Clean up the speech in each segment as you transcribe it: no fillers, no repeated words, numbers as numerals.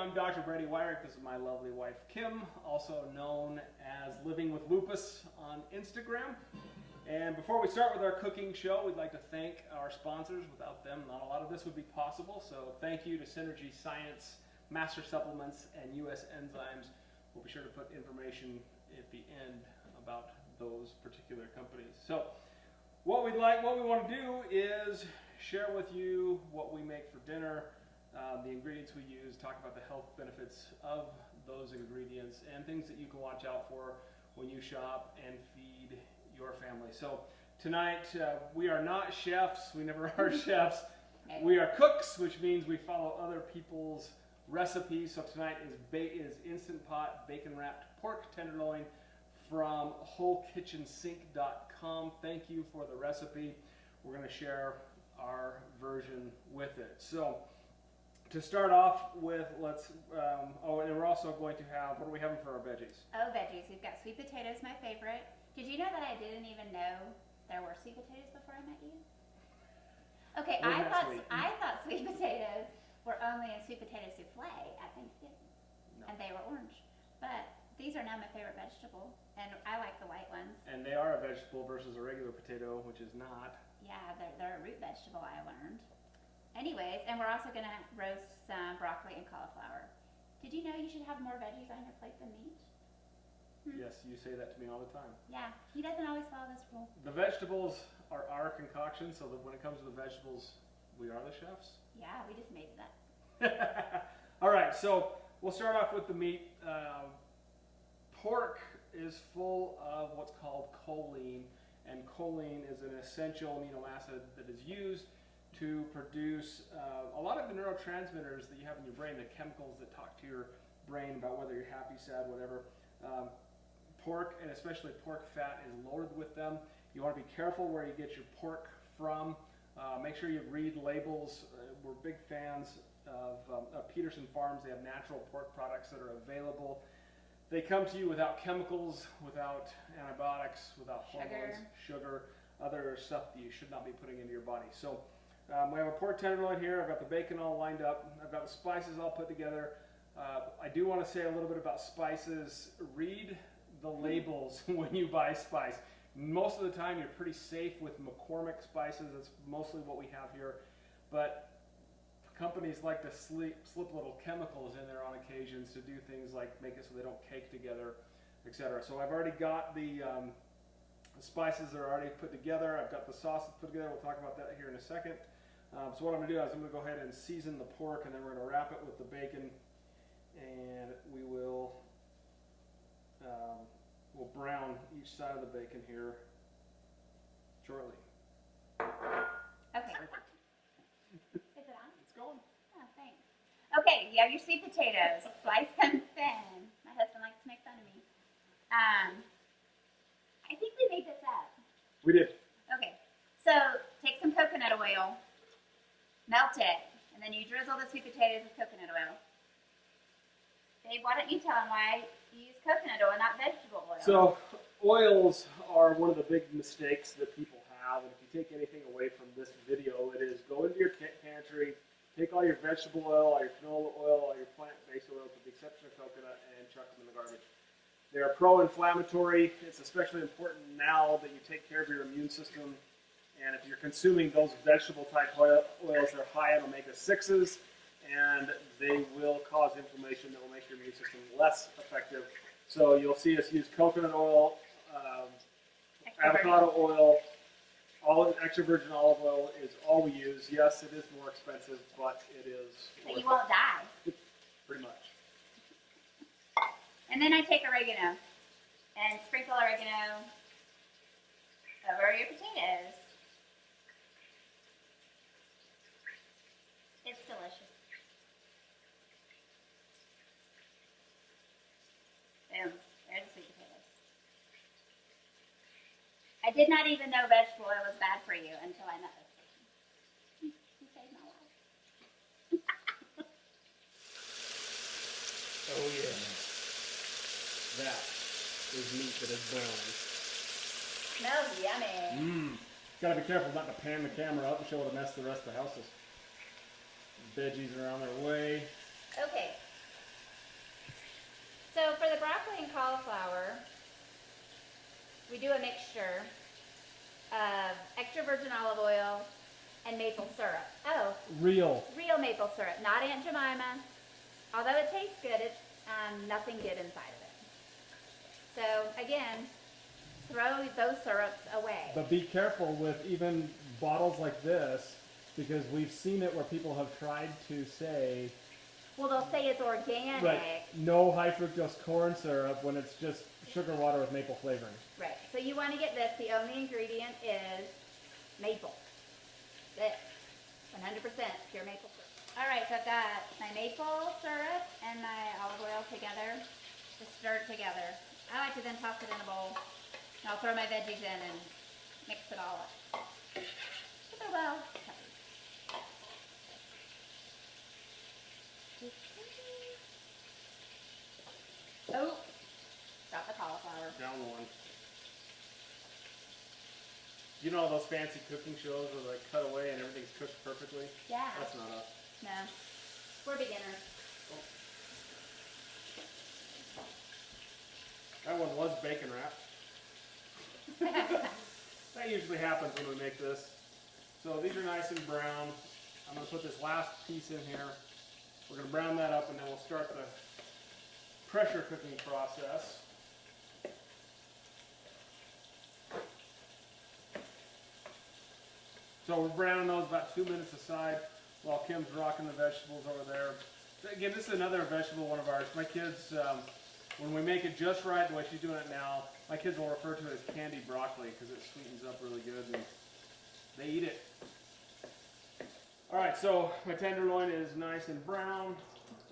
I'm Dr. Brady Wyrick. This is my lovely wife, Kim, also known as Living with Lupus on Instagram. And before we start with our cooking show, we'd like to thank our sponsors. Without them, not a lot of this would be possible. So thank you to Synergy Science, Master Supplements, and US Enzymes. We'll be sure to put information at the end about those particular companies. So what we want to do is share with you what we make for dinner, the ingredients we use, talk about the health benefits of those ingredients, and things that you can watch out for when you shop and feed your family. So tonight we are not chefs. We never are chefs. We are cooks, which means we follow other people's recipes. So tonight is Instant Pot bacon wrapped pork tenderloin from wholekitchensink.com. Thank you for the recipe. We're going to share our version with it. So to start off with, and we're also going to have, what are we having for our veggies? Oh, veggies. We've got sweet potatoes, my favorite. Did you know that I didn't even know there were sweet potatoes before I met you? Okay, I thought sweet potatoes were only in sweet potato souffle at Thanksgiving. No. And they were orange. But these are now my favorite vegetable, and I like the white ones. And they are a vegetable versus a regular potato, which is not. Yeah, they're a root vegetable, I learned. Anyways, and we're also going to roast some broccoli and cauliflower. Did you know you should have more veggies on your plate than meat? Yes, you say that to me all the time. Yeah, he doesn't always follow this rule. The vegetables are our concoction, so that when it comes to the vegetables, we are the chefs. Yeah, we just made it up. All right, so we'll start off with the meat. Pork is full of what's called choline, and choline is an essential amino acid that is used to produce a lot of the neurotransmitters that you have in your brain, the chemicals that talk to your brain about whether you're happy, sad, whatever. Pork, and especially pork fat, is loaded with them. You want to be careful where you get your pork from. Make sure you read labels. We're big fans of Peterson Farms. They have natural pork products that are available. They come to you without chemicals, without antibiotics, without hormones, sugar, other stuff that you should not be putting into your body. So we have a pork tenderloin here. I've got the bacon all lined up. I've got the spices all put together. I do want to say a little bit about spices. Read the labels when you buy spice. Most of the time you're pretty safe with McCormick spices. That's mostly what we have here. But companies like to slip little chemicals in there on occasions to do things like make it so they don't cake together, etc. So I've already got the spices that are already put together. I've got the sauce put together. We'll talk about that here in a second. So what I'm going to do is I'm going to go ahead and season the pork, and then we're going to wrap it with the bacon, and we will we'll brown each side of the bacon here shortly. Okay. Is it on? It's going. Oh, thanks. Okay, you have your sweet potatoes. Slice them thin. My husband likes to make fun of me. I think we made this up. We did. Okay, so take some coconut oil, melt it, and then you drizzle the sweet potatoes with coconut oil. Babe, why don't you tell them why you use coconut oil, not vegetable oil? So oils are one of the big mistakes that people have, and if you take anything away from this video, it is go into your pantry, take all your vegetable oil, all your canola oil, all your plant-based oils, with the exception of coconut, and chuck them in the garbage. They are pro-inflammatory. It's especially important now that you take care of your immune system, and if you're consuming those vegetable-type oils, they're high in omega-6s, and they will cause inflammation that will make your immune system less effective. So you'll see us use coconut oil, avocado oil, all extra virgin olive oil is all we use. Yes, it is more expensive, but it is. But you won't die. Pretty much. And then I take oregano and sprinkle oregano over your potatoes. It's delicious. Boom. There's the sweet potatoes. I did not even know vegetable oil was bad for you until I met this person. He saved my life. Oh yeah. That is meat that is brown. Smells yummy. Gotta be careful not to pan the camera up and show what a mess the rest of the house is. Veggies are on their way. Okay. cauliflower, we do a mixture of extra virgin olive oil and maple syrup. Oh, Real. real maple syrup, not Aunt Jemima. Although it tastes good, it's nothing good inside of it. So again, throw those syrups away. But be careful with even bottles like this, because we've seen it where people have tried to say, Well, they'll say it's organic. right, no high fructose corn syrup when it's just sugar water with maple flavoring. Right. So you want to get this. The only ingredient is maple. That's it. 100% pure maple syrup. All right, so I've got my maple syrup and my olive oil together. Just stir it together. I like to then toss it in a bowl. And I'll throw my veggies in and mix it all up. So they're well covered. Oh, got the cauliflower. Down one. You know those fancy cooking shows where they cut away and everything's cooked perfectly? Yeah. That's not us. No, we're beginners. That one was bacon wrapped. That usually happens when we make this. So these are nice and brown. I'm going to put this last piece in here. We're going to brown that up and then we'll start the pressure cooking process. So we're browning those about 2 minutes aside while Kim's rocking the vegetables over there. Again, this is another vegetable one of ours. My kids, when we make it just right, the way she's doing it now, my kids will refer to it as candied broccoli because it sweetens up really good and they eat it. Alright, so my tenderloin is nice and brown.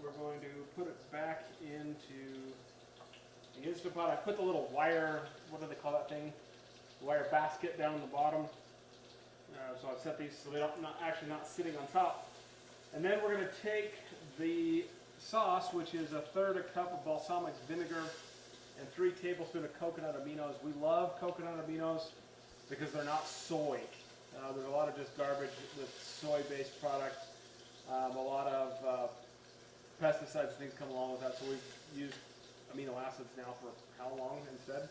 We're going to put it back into the Instant Pot. I put the little wire, what do they call that thing? Wire basket down the bottom. So I've set these so they're actually not sitting on top. And then we're going to take the sauce, which is 1/3 cup of balsamic vinegar and 3 tablespoons of coconut aminos. We love coconut aminos because they're not soy. There's a lot of just garbage with soy-based products. A lot of pesticides and things come along with that, so we've used amino acids now for how long instead?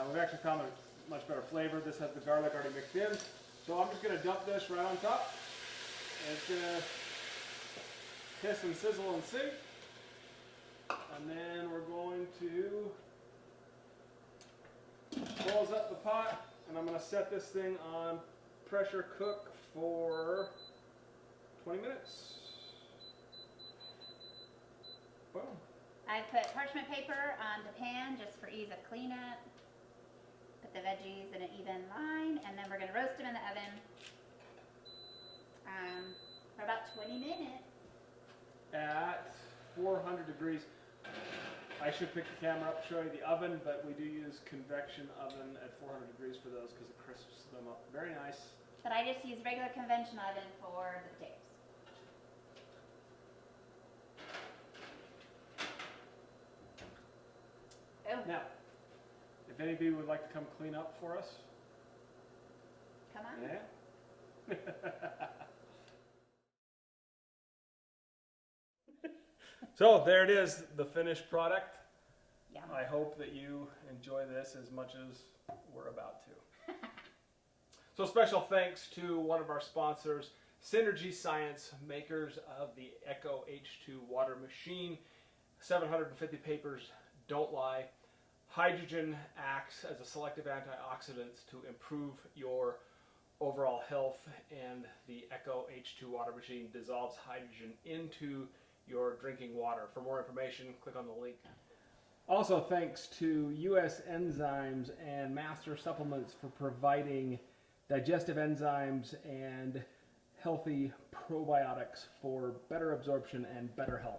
We've actually found a much better flavor. This has the garlic already mixed in. So I'm just going to dump this right on top. And it's going to hiss and sizzle and sing. And then we're going to close up the pot. And I'm going to set this thing on pressure cook for 20 minutes. Boom. I put parchment paper on the pan just for ease of cleanup. Put the veggies in an even line, and then we're going to roast them in the oven for about 20 minutes. At 400 degrees. I should pick the camera up, show you the oven, but we do use convection oven at 400 degrees for those because it crisps them up. Very nice. But I just use regular convention oven for the potatoes. Oh, Now, if any of you would like to come clean up for us, come on. yeah. So there it is, the finished product. Yum. I hope that you enjoy this as much as we're about to. So special thanks to one of our sponsors, Synergy Science, makers of the Echo H2 water machine. 750 papers don't lie. Hydrogen acts as a selective antioxidant to improve your overall health, and the Echo H2 water machine dissolves hydrogen into your drinking water. For more information, click on the link. Also thanks to US Enzymes and Master Supplements for providing digestive enzymes and healthy probiotics for better absorption and better health.